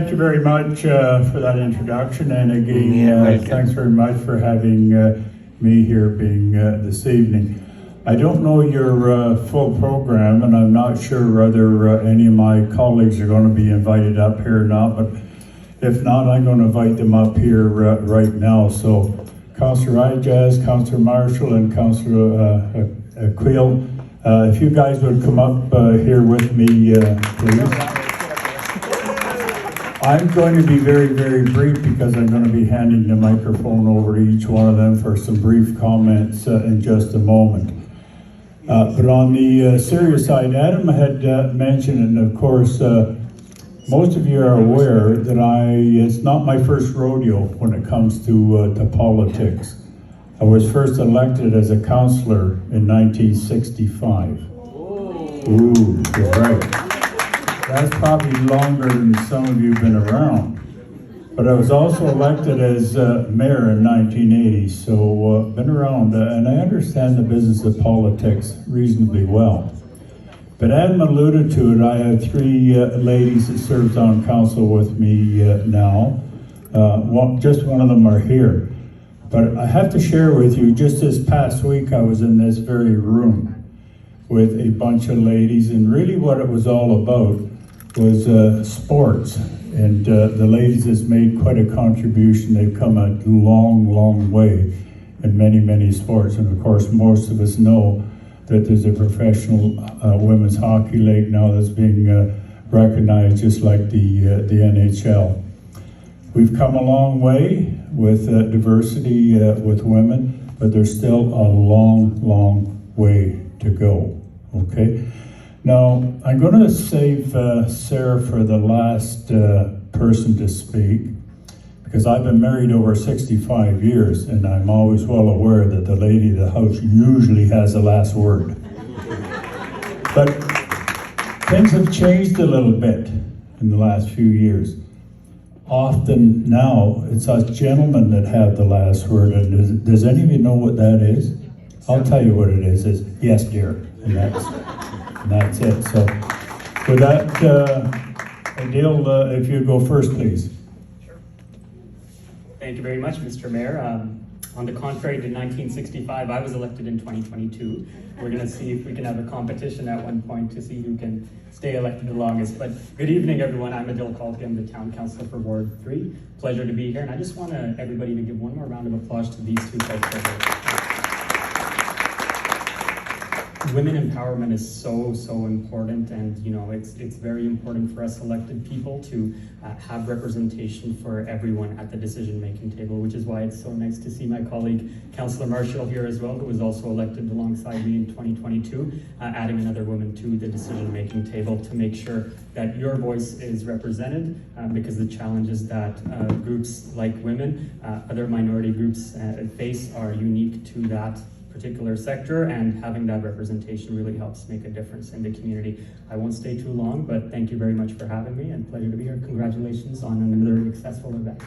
Thank you very much for that introduction, and again, thanks very much for having me here being this evening. I don't know your full program, and I'm not sure whether any of my colleagues are going to be invited up here or not, but if not, I'm going to invite them up here right now. So, Councillor Ijaz, Councillor Marshall, and Councillor Queel, if you guys would come up here with me, please. I'm going to be very, very brief because I'm going to be handing the microphone over to each one of them for some brief comments in just a moment. But on the serious side, Adam had mentioned, and of course, most of you are aware that it's not my first rodeo when it comes to politics. I was first elected as a councillor in 1965. Ooh, you're right. That's probably longer than some of you have been around. But I was also elected as mayor in 1980, so been around, and I understand the business of politics reasonably well. But Adam alluded to it, I have three ladies that serves on council with me now. Just one of them are here. But I have to share with you, just this past week I was in this very room with a bunch of ladies, and really what it was all about was sports, and the ladies has made quite a contribution. They've come a long, long way in many, many sports, and of course most of us know that there's a professional women's hockey league now that's being recognized just like the NHL. We've come a long way with diversity with women, but there's still a long, long way to go, okay? Now, I'm going to save Sarah for the last person to speak, because I've been married over 65 years, and I'm always well aware that the lady of the house usually has the last word. But things have changed a little bit in the last few years. Often now, it's us gentlemen that have the last word, and does any of you know what that is? I'll tell you what it is. It's yes, dear, and that's it. So with that, Adil, if you go first, please. Sure. Thank you very much, Mr. Mayor. On the contrary to 1965, I was elected in 2022. We're going to see if we can have a competition at one point to see who can stay elected the longest. But good evening, everyone. I'm Adil Kalki. I'm the Town Councillor for Ward 3. Pleasure to be here. And I just want everybody to give one more round of applause to these two folks right here. Women empowerment is so important, and you know it's very important for us elected people to have representation for everyone at the decision-making table, which is why it's so nice to see my colleague Councillor Marshall here as well, who was also elected alongside me in 2022, adding another woman to the decision-making table to make sure that your voice is represented, because the challenges that groups like women, other minority groups face are unique to that particular sector, and having that representation really helps make a difference in the community. I won't stay too long, but thank you very much for having me, and pleasure to be here. Congratulations on another successful event.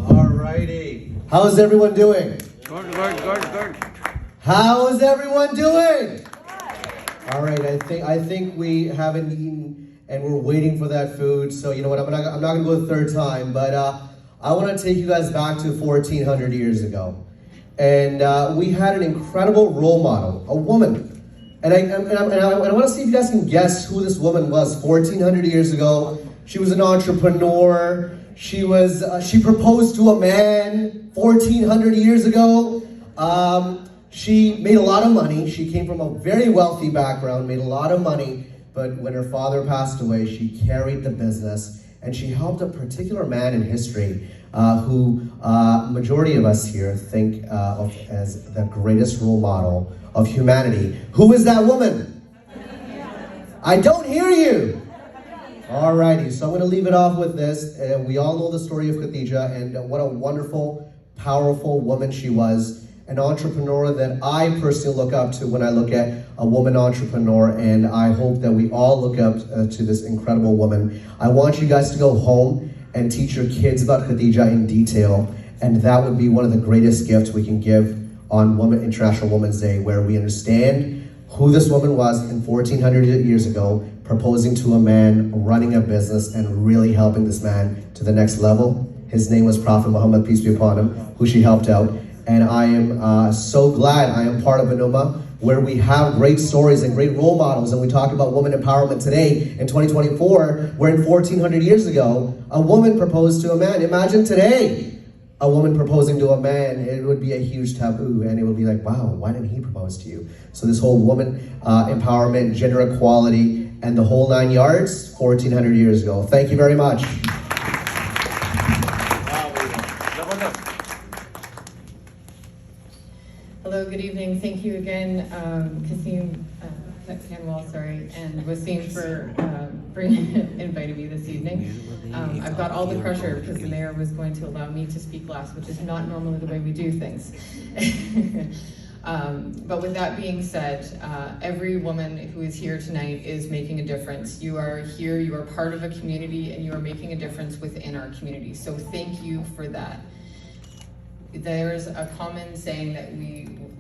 All righty. How's everyone doing? Good. How's everyone doing? All right, I think we haven't eaten and we're waiting for that food. So you know what, I'm not gonna go the third time, but I want to take you guys back to 1400 years ago. And we had an incredible role model, a woman. And I want to see if you guys can guess who this woman was 1400 years ago. She was an entrepreneur. She proposed to a man 1400 years ago. She made a lot of money. She came from a very wealthy background, made a lot of money. But when her father passed away, she carried the business. And she helped a particular man in history who majority of us here think of as the greatest role model of humanity. Who is that woman? I don't hear you. Alrighty, so I'm going to leave it off with this. We all know the story of Khadija, and what a wonderful, powerful woman she was. An entrepreneur that I personally look up to when I look at a woman entrepreneur, and I hope that we all look up to this incredible woman. I want you guys to go home and teach your kids about Khadija in detail, and that would be one of the greatest gifts we can give on International Women's Day, where we understand who this woman was in 1400 years ago, proposing to a man, running a business, and really helping this man to the next level. His name was Prophet Muhammad, peace be upon him, who she helped out. And I am so glad I am part of an ummah where we have great stories and great role models, and we talk about woman empowerment today in 2024, where in 1400 years ago, a woman proposed to a man. Imagine today, a woman proposing to a man, it would be a huge taboo, and it would be like, wow, why didn't he propose to you? So this whole woman empowerment, gender equality, and the whole 9 yards, 1400 years ago. Thank you very much. Hello, good evening. Thank you again, Kanwal, and Waseem for inviting me this evening. I've got all the pressure because the mayor was going to allow me to speak last, which is not normally the way we do things. But with that being said, every woman who is here tonight is making a difference. You are here, you are part of a community, and you are making a difference within our community. So thank you for that. There's a common saying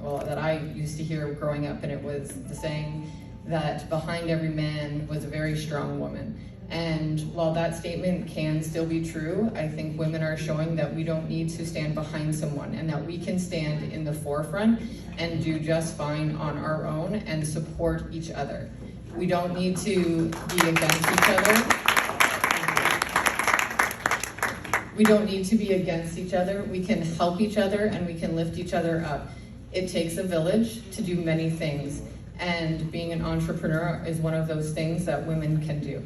that I used to hear growing up, and it was the saying that behind every man was a very strong woman. And while that statement can still be true, I think women are showing that we don't need to stand behind someone, and that we can stand in the forefront and do just fine on our own and support each other. We don't need to be against each other. We don't need to be against each other. We can help each other and we can lift each other up. It takes a village to do many things, and being an entrepreneur is one of those things that women can do.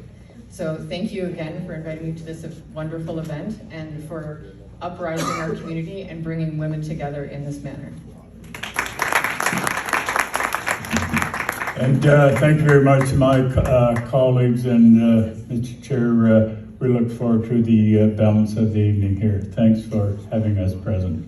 So thank you again for inviting me to this wonderful event and for uprising our community and bringing women together in this manner. And thank you very much to my colleagues and Mr. Chair. We look forward to the balance of the evening here. Thanks for having us present.